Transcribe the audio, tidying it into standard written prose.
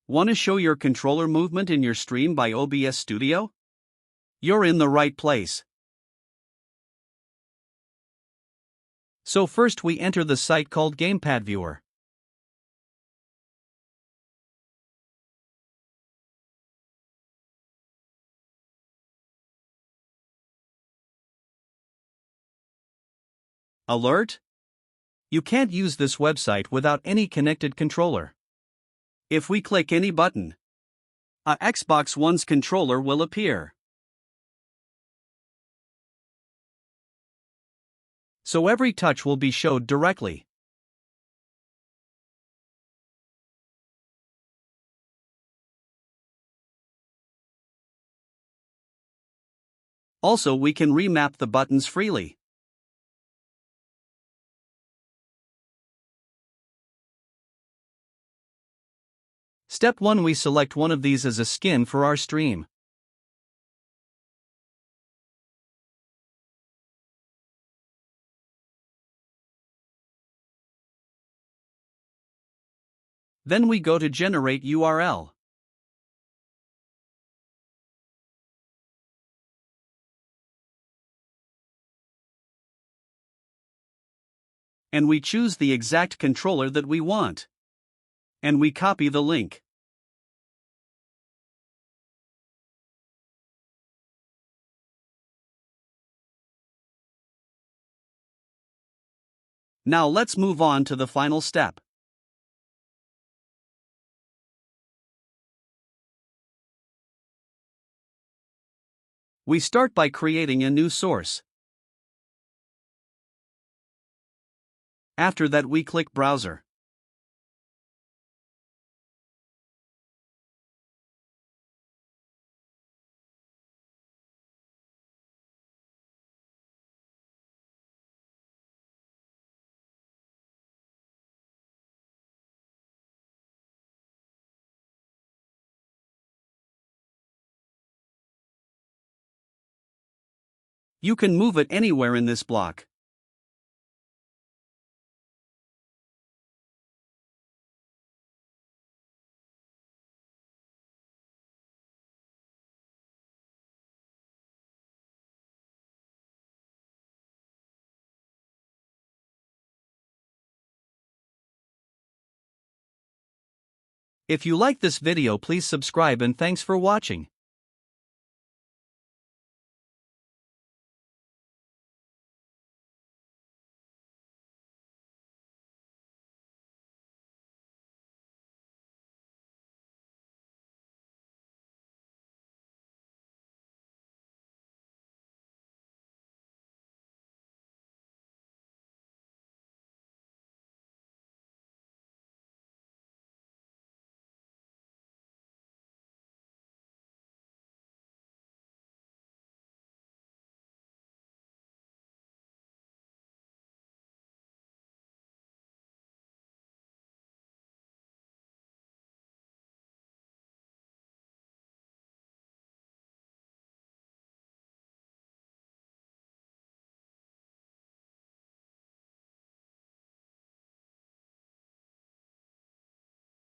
Want to show your controller movement in your stream by OBS Studio? You're in the right place. So first we enter the site called Gamepad Viewer. Alert! You can't use this website without any connected controller. If we click any button, a Xbox One's controller will appear. So every touch will be showed directly. Also, we can remap the buttons freely. Step 1, we select one of these as a skin for our stream. Then we go to Generate URL. And we choose the exact controller that we want. And we copy the link. Now let's move on to the final step. We start by creating a new source. After that, we click Browser. You can move it anywhere in this block. If you like this video, please subscribe and thanks for watching.